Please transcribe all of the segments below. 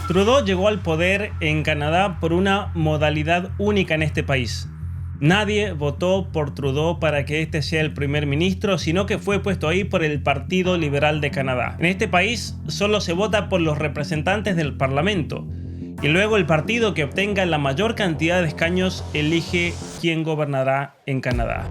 Trudeau llegó al poder en Canadá por una modalidad única en este país. Nadie votó por Trudeau para que este sea el primer ministro, sino que fue puesto ahí por el Partido Liberal de Canadá. En este país solo se vota por los representantes del Parlamento, y luego el partido que obtenga la mayor cantidad de escaños elige quién gobernará en Canadá.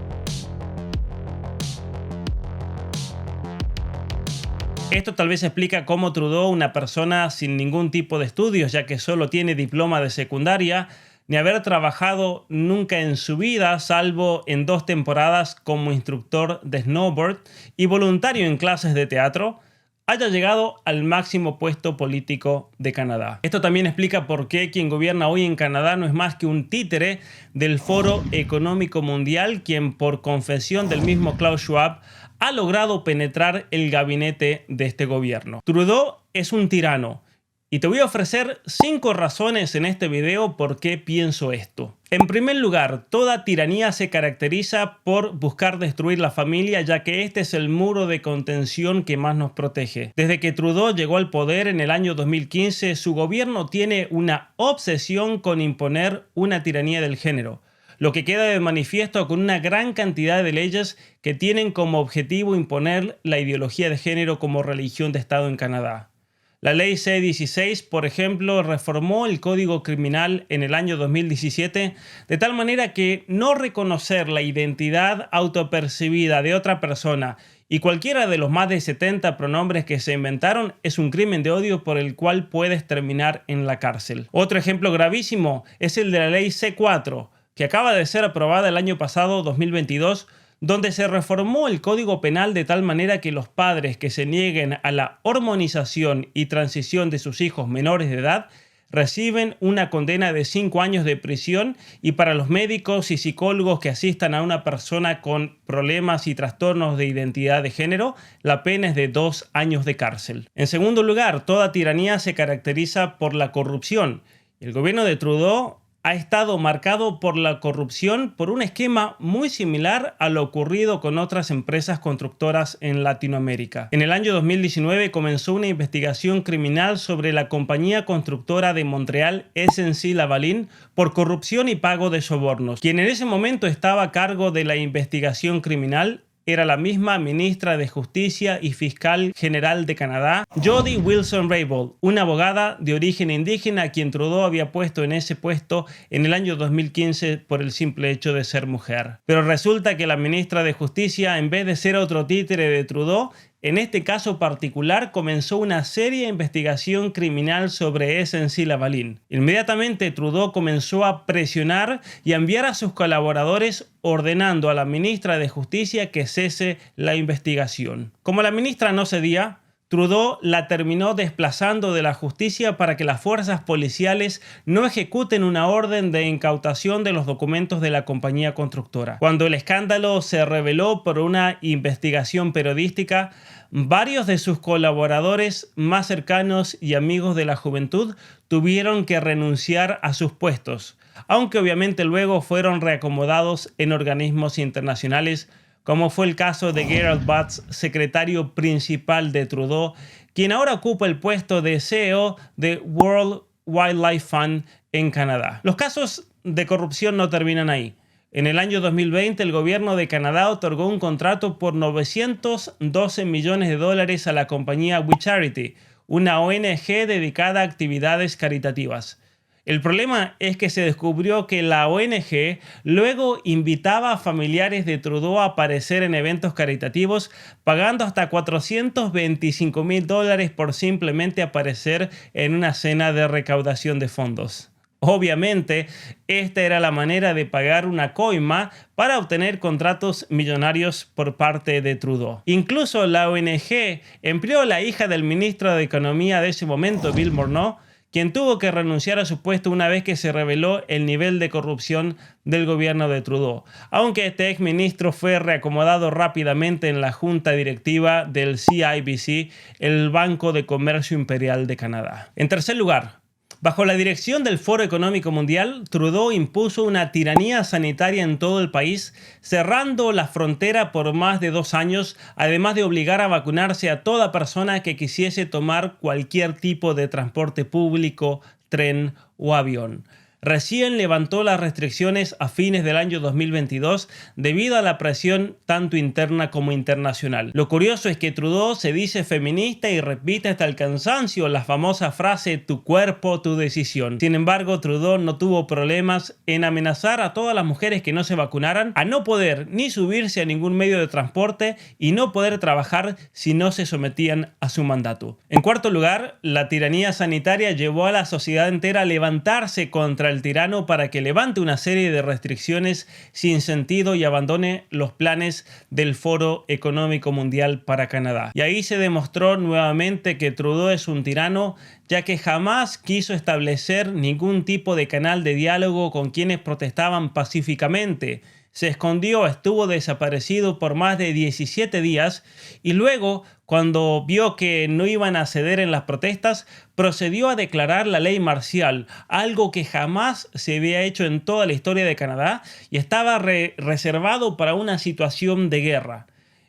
Esto tal vez explica cómo Trudeau, una persona sin ningún tipo de estudios, ya que solo tiene diploma de secundaria, ni haber trabajado nunca en su vida, salvo en 2 temporadas como instructor de snowboard y voluntario en clases de teatro, haya llegado al máximo puesto político de Canadá. Esto también explica por qué quien gobierna hoy en Canadá no es más que un títere del Foro Económico Mundial, quien por confesión del mismo Klaus Schwab ha logrado penetrar el gabinete de este gobierno. Trudeau es un tirano. Y te voy a ofrecer 5 razones en este video por qué pienso esto. En primer lugar, toda tiranía se caracteriza por buscar destruir la familia, ya que este es el muro de contención que más nos protege. Desde que Trudeau llegó al poder en el año 2015, su gobierno tiene una obsesión con imponer una tiranía del género, lo que queda de manifiesto con una gran cantidad de leyes que tienen como objetivo imponer la ideología de género como religión de Estado en Canadá. La ley C-16, por ejemplo, reformó el Código Criminal en el año 2017 de tal manera que no reconocer la identidad autopercibida de otra persona y cualquiera de los más de 70 pronombres que se inventaron es un crimen de odio por el cual puedes terminar en la cárcel. Otro ejemplo gravísimo es el de la ley C-4, que acaba de ser aprobada el año pasado, 2022, donde se reformó el Código Penal de tal manera que los padres que se nieguen a la hormonización y transición de sus hijos menores de edad reciben una condena de 5 años de prisión, y para los médicos y psicólogos que asistan a una persona con problemas y trastornos de identidad de género, la pena es de 2 años de cárcel. En segundo lugar, toda tiranía se caracteriza por la corrupción. El gobierno de Trudeau ha estado marcado por la corrupción por un esquema muy similar a lo ocurrido con otras empresas constructoras en Latinoamérica. En el año 2019 comenzó una investigación criminal sobre la compañía constructora de Montreal SNC-Lavalin por corrupción y pago de sobornos. Quien en ese momento estaba a cargo de la investigación criminal era la misma ministra de Justicia y Fiscal General de Canadá, Jody Wilson-Raybould, una abogada de origen indígena a quien Trudeau había puesto en ese puesto en el año 2015 por el simple hecho de ser mujer. Pero resulta que la ministra de Justicia, en vez de ser otro títere de Trudeau, en este caso particular comenzó una seria investigación criminal sobre SNC-Lavalin. Inmediatamente Trudeau comenzó a presionar y a enviar a sus colaboradores ordenando a la ministra de Justicia que cese la investigación. Como la ministra no cedía, Trudeau la terminó desplazando de la justicia para que las fuerzas policiales no ejecuten una orden de incautación de los documentos de la compañía constructora. Cuando el escándalo se reveló por una investigación periodística, varios de sus colaboradores más cercanos y amigos de la juventud tuvieron que renunciar a sus puestos, aunque obviamente luego fueron reacomodados en organismos internacionales, como fue el caso de Gerald Butts, secretario principal de Trudeau, quien ahora ocupa el puesto de CEO de World Wildlife Fund en Canadá. Los casos de corrupción no terminan ahí. En el año 2020, el gobierno de Canadá otorgó un contrato por $912 millones a la compañía We Charity, una ONG dedicada a actividades caritativas. El problema es que se descubrió que la ONG luego invitaba a familiares de Trudeau a aparecer en eventos caritativos, pagando hasta $425,000 por simplemente aparecer en una cena de recaudación de fondos. Obviamente, esta era la manera de pagar una coima para obtener contratos millonarios por parte de Trudeau. Incluso la ONG empleó a la hija del ministro de Economía de ese momento, Bill Morneau, quien tuvo que renunciar a su puesto una vez que se reveló el nivel de corrupción del gobierno de Trudeau, aunque este exministro fue reacomodado rápidamente en la junta directiva del CIBC, el Banco de Comercio Imperial de Canadá. En tercer lugar, Bajo la dirección del Foro Económico Mundial, Trudeau impuso una tiranía sanitaria en todo el país, cerrando la frontera por más de 2 años, además de obligar a vacunarse a toda persona que quisiese tomar cualquier tipo de transporte público, tren o avión. Recién levantó las restricciones a fines del año 2022 debido a la presión tanto interna como internacional. Lo curioso es que Trudeau se dice feminista y repite hasta el cansancio la famosa frase "tu cuerpo, tu decisión". Sin embargo, Trudeau no tuvo problemas en amenazar a todas las mujeres que no se vacunaran a no poder ni subirse a ningún medio de transporte y no poder trabajar si no se sometían a su mandato. En cuarto lugar, la tiranía sanitaria llevó a la sociedad entera a levantarse contra el tirano para que levante una serie de restricciones sin sentido y abandone los planes del Foro Económico Mundial para Canadá. Y ahí se demostró nuevamente que Trudeau es un tirano, ya que jamás quiso establecer ningún tipo de canal de diálogo con quienes protestaban pacíficamente. Se escondió, estuvo desaparecido por más de 17 días y luego, cuando vio que no iban a ceder en las protestas, procedió a declarar la ley marcial, algo que jamás se había hecho en toda la historia de Canadá y estaba reservado para una situación de guerra.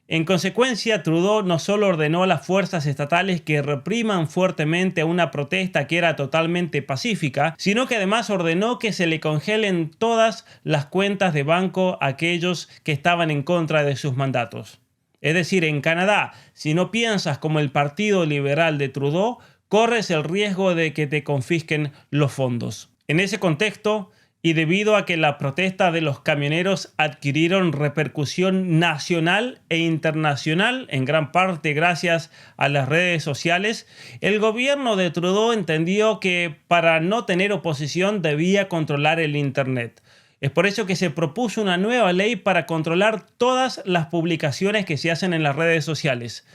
En consecuencia, Trudeau no solo ordenó a las fuerzas estatales que repriman fuertemente a una protesta que era totalmente pacífica, sino que además ordenó que se le congelen todas las cuentas de banco a aquellos que estaban en contra de sus mandatos. Es decir, en Canadá, si no piensas como el Partido Liberal de Trudeau, corres el riesgo de que te confisquen los fondos. En ese contexto, y debido a que la protesta de los camioneros adquirieron repercusión nacional e internacional, en gran parte gracias a las redes sociales, el gobierno de Trudeau entendió que para no tener oposición debía controlar el Internet. Es por eso que se propuso una nueva ley para controlar todas las publicaciones que se hacen en las redes sociales.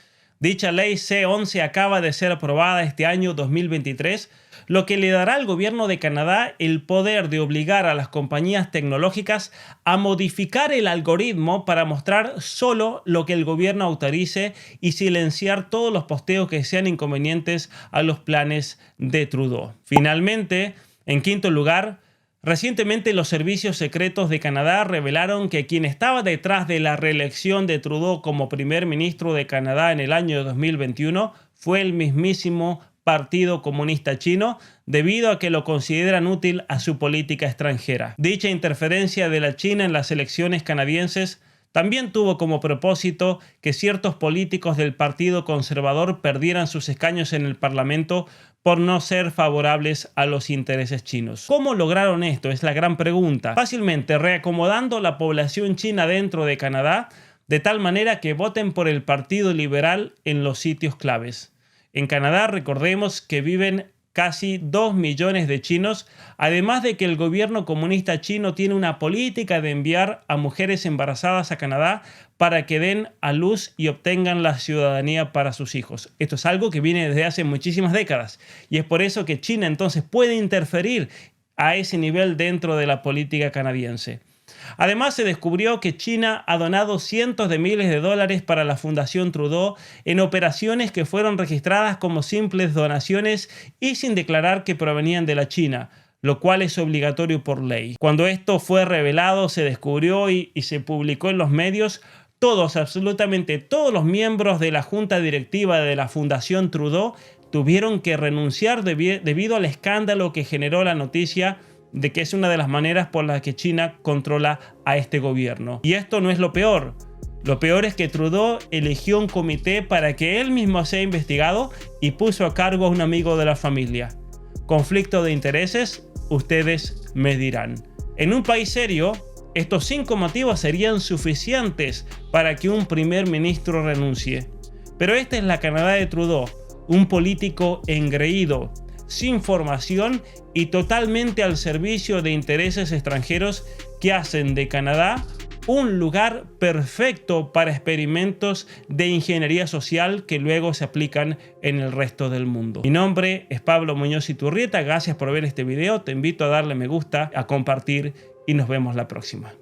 Dicha ley C-11 acaba de ser aprobada este año 2023, lo que le dará al gobierno de Canadá el poder de obligar a las compañías tecnológicas a modificar el algoritmo para mostrar solo lo que el gobierno autorice y silenciar todos los posteos que sean inconvenientes a los planes de Trudeau. Finalmente, en quinto lugar, recientemente los servicios secretos de Canadá revelaron que quien estaba detrás de la reelección de Trudeau como primer ministro de Canadá en el año 2021 fue el mismísimo Partido Comunista Chino, debido a que lo consideran útil a su política extranjera. Dicha interferencia de la China en las elecciones canadienses también tuvo como propósito que ciertos políticos del Partido Conservador perdieran sus escaños en el Parlamento por no ser favorables a los intereses chinos. ¿Cómo lograron esto? Es la gran pregunta. Fácilmente reacomodando la población china dentro de Canadá, de tal manera que voten por el Partido Liberal en los sitios claves. En Canadá, recordemos que viven casi 2 millones de chinos, además de que el gobierno comunista chino tiene una política de enviar a mujeres embarazadas a Canadá para que den a luz y obtengan la ciudadanía para sus hijos. Esto es algo que viene desde hace muchísimas décadas y es por eso que China entonces puede interferir a ese nivel dentro de la política canadiense. Además, se descubrió que China ha donado cientos de miles de dólares para la Fundación Trudeau en operaciones que fueron registradas como simples donaciones y sin declarar que provenían de la China, lo cual es obligatorio por ley. Cuando esto fue revelado, se descubrió y se publicó en los medios, todos, absolutamente todos los miembros de la junta directiva de la Fundación Trudeau tuvieron que renunciar debido al escándalo que generó la noticia de que es una de las maneras por las que China controla a este gobierno. Y esto no es lo peor. Lo peor es que Trudeau eligió un comité para que él mismo sea investigado y puso a cargo a un amigo de la familia. ¿Conflicto de intereses? Ustedes me dirán. En un país serio, estos 5 motivos serían suficientes para que un primer ministro renuncie. Pero esta es la Canadá de Trudeau, un político engreído, sin formación y totalmente al servicio de intereses extranjeros que hacen de Canadá un lugar perfecto para experimentos de ingeniería social que luego se aplican en el resto del mundo. Mi nombre es Pablo Muñoz Iturrieta, gracias por ver este video, te invito a darle me gusta, a compartir y nos vemos la próxima.